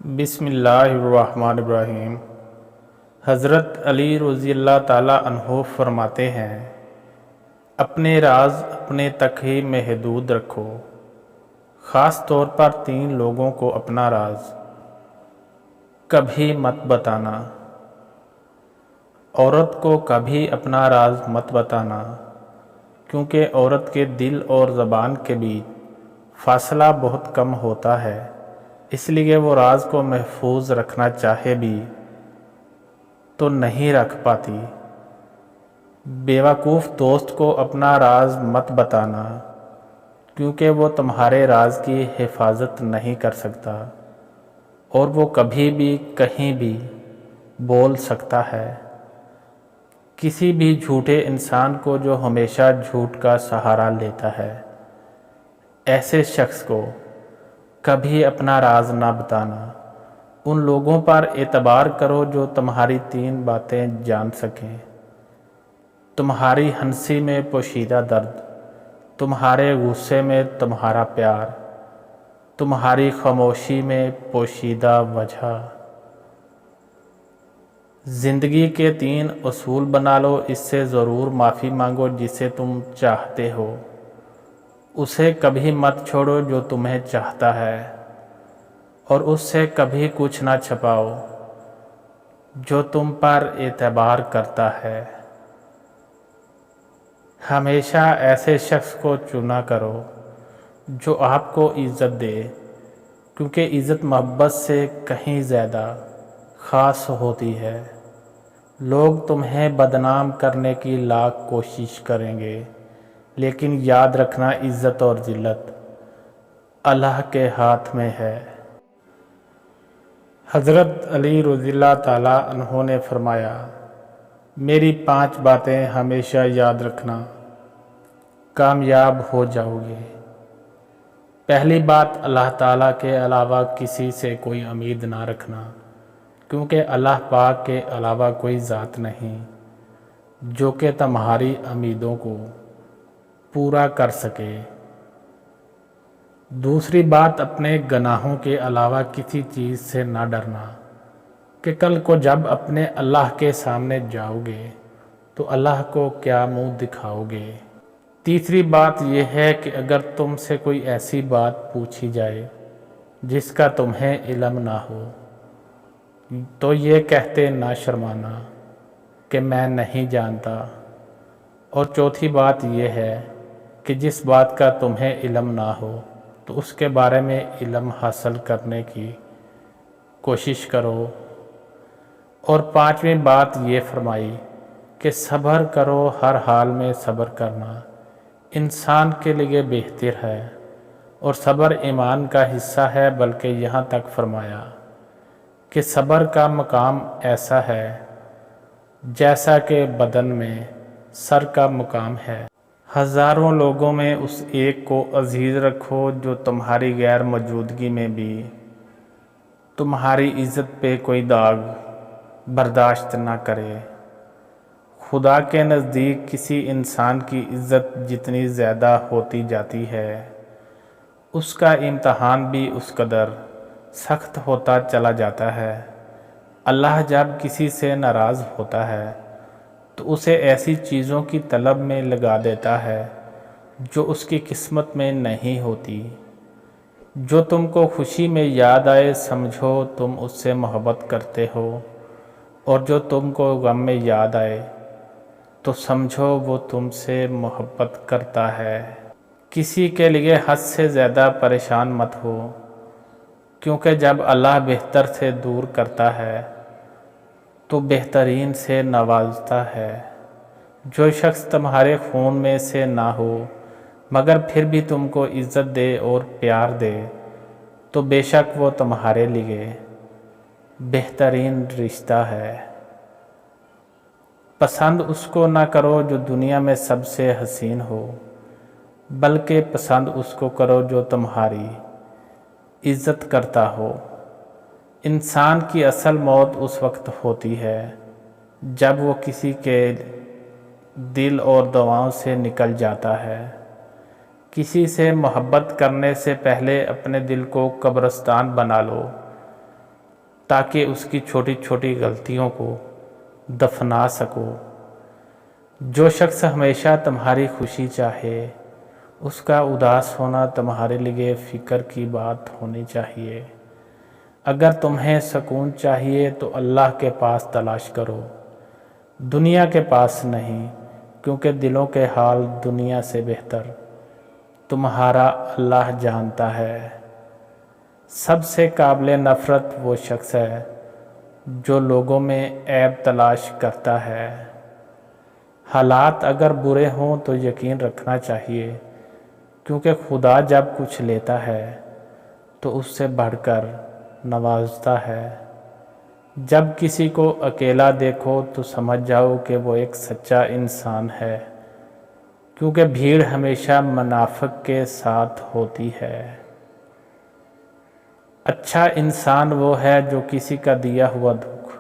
بسم اللہ الرحمن الرحیم۔ حضرت علی رضی اللہ تعالیٰ عنہ فرماتے ہیں، اپنے راز اپنے تک ہی محدود رکھو، خاص طور پر 3 لوگوں کو اپنا راز کبھی مت بتانا۔ عورت کو کبھی اپنا راز مت بتانا، کیونکہ عورت کے دل اور زبان کے بیچ فاصلہ بہت کم ہوتا ہے، اس لیے وہ راز کو محفوظ رکھنا چاہے بھی تو نہیں رکھ پاتی۔ بیوقوف دوست کو اپنا راز مت بتانا، کیونکہ وہ تمہارے راز کی حفاظت نہیں کر سکتا اور وہ کبھی بھی کہیں بھی بول سکتا ہے۔ کسی بھی جھوٹے انسان کو جو ہمیشہ جھوٹ کا سہارا لیتا ہے، ایسے شخص کو کبھی اپنا راز نہ بتانا۔ ان لوگوں پر اعتبار کرو جو تمہاری 3 باتیں جان سکیں: تمہاری ہنسی میں پوشیدہ درد، تمہارے غصے میں تمہارا پیار، تمہاری خاموشی میں پوشیدہ وجہ۔ زندگی کے 3 اصول بنا لو، اس سے ضرور معافی مانگو جسے تم چاہتے ہو، اسے کبھی مت چھوڑو جو تمہیں چاہتا ہے، اور اس سے کبھی کچھ نہ چھپاؤ جو تم پر اعتبار کرتا ہے۔ ہمیشہ ایسے شخص کو چنا کرو جو آپ کو عزت دے، کیونکہ عزت محبت سے کہیں زیادہ خاص ہوتی ہے۔ لوگ تمہیں بدنام کرنے کی لاکھ کوشش کریں گے، لیکن یاد رکھنا عزت اور ذلت اللہ کے ہاتھ میں ہے۔ حضرت علی رضی اللہ تعالیٰ عنہ نے فرمایا، میری 5 باتیں ہمیشہ یاد رکھنا، کامیاب ہو جاؤ گے۔ پہلی بات، اللہ تعالیٰ کے علاوہ کسی سے کوئی امید نہ رکھنا، کیونکہ اللہ پاک کے علاوہ کوئی ذات نہیں جو کہ تمہاری امیدوں کو پورا کر سکے۔ دوسری بات، اپنے گناہوں کے علاوہ کسی چیز سے نہ ڈرنا کہ کل کو جب اپنے اللہ کے سامنے جاؤ گے تو اللہ کو کیا منہ دکھاؤ گے۔ تیسری بات یہ ہے کہ اگر تم سے کوئی ایسی بات پوچھی جائے جس کا تمہیں علم نہ ہو تو یہ کہتے نہ شرمانا کہ میں نہیں جانتا۔ اور چوتھی بات یہ ہے کہ جس بات کا تمہیں علم نہ ہو تو اس کے بارے میں علم حاصل کرنے کی کوشش کرو۔ اور 5ویں بات یہ فرمائی کہ صبر کرو، ہر حال میں صبر کرنا انسان کے لیے بہتر ہے، اور صبر ایمان کا حصہ ہے، بلکہ یہاں تک فرمایا کہ صبر کا مقام ایسا ہے جیسا کہ بدن میں سر کا مقام ہے۔ ہزاروں لوگوں میں اس ایک کو عزیز رکھو جو تمہاری غیر موجودگی میں بھی تمہاری عزت پہ کوئی داغ برداشت نہ کرے۔ خدا کے نزدیک کسی انسان کی عزت جتنی زیادہ ہوتی جاتی ہے، اس کا امتحان بھی اس قدر سخت ہوتا چلا جاتا ہے۔ اللہ جب کسی سے ناراض ہوتا ہے تو اسے ایسی چیزوں کی طلب میں لگا دیتا ہے جو اس کی قسمت میں نہیں ہوتی۔ جو تم کو خوشی میں یاد آئے سمجھو تم اس سے محبت کرتے ہو، اور جو تم کو غم میں یاد آئے تو سمجھو وہ تم سے محبت کرتا ہے۔ کسی کے لیے حد سے زیادہ پریشان مت ہو، کیونکہ جب اللہ بہتر سے دور کرتا ہے تو بہترین سے نوازتا ہے۔ جو شخص تمہارے خون میں سے نہ ہو مگر پھر بھی تم کو عزت دے اور پیار دے تو بے شک وہ تمہارے لیے بہترین رشتہ ہے۔ پسند اس کو نہ کرو جو دنیا میں سب سے حسین ہو، بلکہ پسند اس کو کرو جو تمہاری عزت کرتا ہو۔ انسان کی اصل موت اس وقت ہوتی ہے جب وہ کسی کے دل اور دعاؤں سے نکل جاتا ہے۔ کسی سے محبت کرنے سے پہلے اپنے دل کو قبرستان بنا لو، تاکہ اس کی چھوٹی چھوٹی غلطیوں کو دفنا سکو۔ جو شخص ہمیشہ تمہاری خوشی چاہے، اس کا اداس ہونا تمہارے لیے فکر کی بات ہونی چاہیے۔ اگر تمہیں سکون چاہیے تو اللہ کے پاس تلاش کرو، دنیا کے پاس نہیں، کیونکہ دلوں کے حال دنیا سے بہتر تمہارا اللہ جانتا ہے۔ سب سے قابل نفرت وہ شخص ہے جو لوگوں میں عیب تلاش کرتا ہے۔ حالات اگر برے ہوں تو یقین رکھنا چاہیے، کیونکہ خدا جب کچھ لیتا ہے تو اس سے بڑھ کر نوازتا ہے۔ جب کسی کو اکیلا دیکھو تو سمجھ جاؤ کہ وہ ایک سچا انسان ہے، کیونکہ بھیڑ ہمیشہ منافق کے ساتھ ہوتی ہے۔ اچھا انسان وہ ہے جو کسی کا دیا ہوا دکھ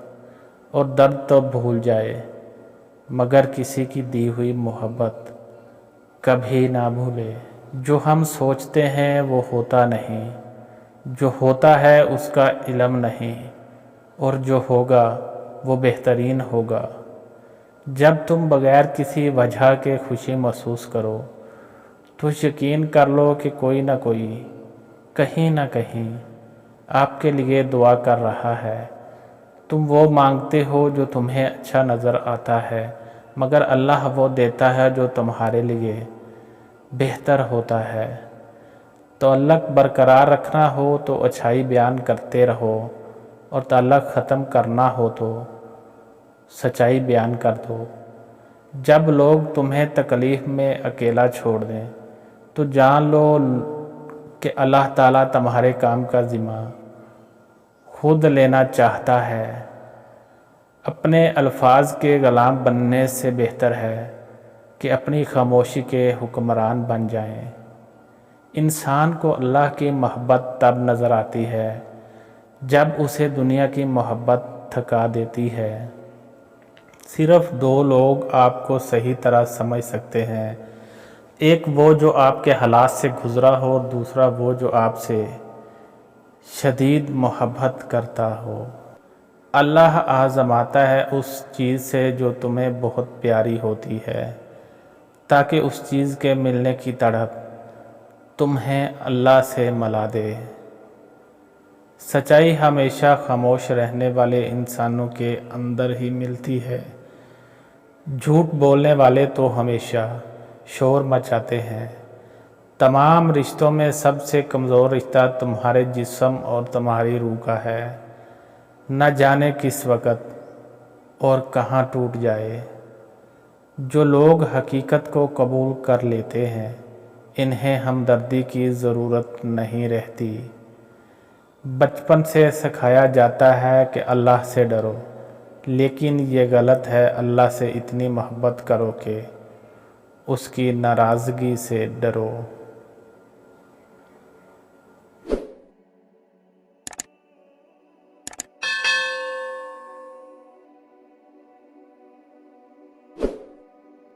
اور درد تو بھول جائے، مگر کسی کی دی ہوئی محبت کبھی نہ بھولے۔ جو ہم سوچتے ہیں وہ ہوتا نہیں، جو ہوتا ہے اس کا علم نہیں، اور جو ہوگا وہ بہترین ہوگا۔ جب تم بغیر کسی وجہ کے خوشی محسوس کرو تو یقین کر لو کہ کوئی نہ کوئی کہیں نہ کہیں آپ کے لیے دعا کر رہا ہے۔ تم وہ مانگتے ہو جو تمہیں اچھا نظر آتا ہے، مگر اللہ وہ دیتا ہے جو تمہارے لیے بہتر ہوتا ہے۔ تعلق برقرار رکھنا ہو تو اچھائی بیان کرتے رہو، اور تعلق ختم کرنا ہو تو سچائی بیان کر دو۔ جب لوگ تمہیں تکلیف میں اکیلا چھوڑ دیں تو جان لو کہ اللہ تعالیٰ تمہارے کام کا ذمہ خود لینا چاہتا ہے۔ اپنے الفاظ کے غلام بننے سے بہتر ہے کہ اپنی خاموشی کے حکمران بن جائیں۔ انسان کو اللہ کی محبت تب نظر آتی ہے جب اسے دنیا کی محبت تھکا دیتی ہے۔ صرف دو لوگ آپ کو صحیح طرح سمجھ سکتے ہیں، ایک وہ جو آپ کے حالات سے گزرا ہو، اور دوسرا وہ جو آپ سے شدید محبت کرتا ہو۔ اللہ آزماتا ہے اس چیز سے جو تمہیں بہت پیاری ہوتی ہے، تاکہ اس چیز کے ملنے کی تڑپ تمہیں اللہ سے ملا دے۔ سچائی ہمیشہ خاموش رہنے والے انسانوں کے اندر ہی ملتی ہے۔ جھوٹ بولنے والے تو ہمیشہ شور مچاتے ہیں۔ تمام رشتوں میں سب سے کمزور رشتہ تمہارے جسم اور تمہاری روح کا ہے۔ نہ جانے کس وقت اور کہاں ٹوٹ جائے۔ جو لوگ حقیقت کو قبول کر لیتے ہیں انہیں ہمدردی کی ضرورت نہیں رہتی۔ بچپن سے سکھایا جاتا ہے کہ اللہ سے ڈرو، لیکن یہ غلط ہے۔ اللہ سے اتنی محبت کرو کہ اس کی ناراضگی سے ڈرو۔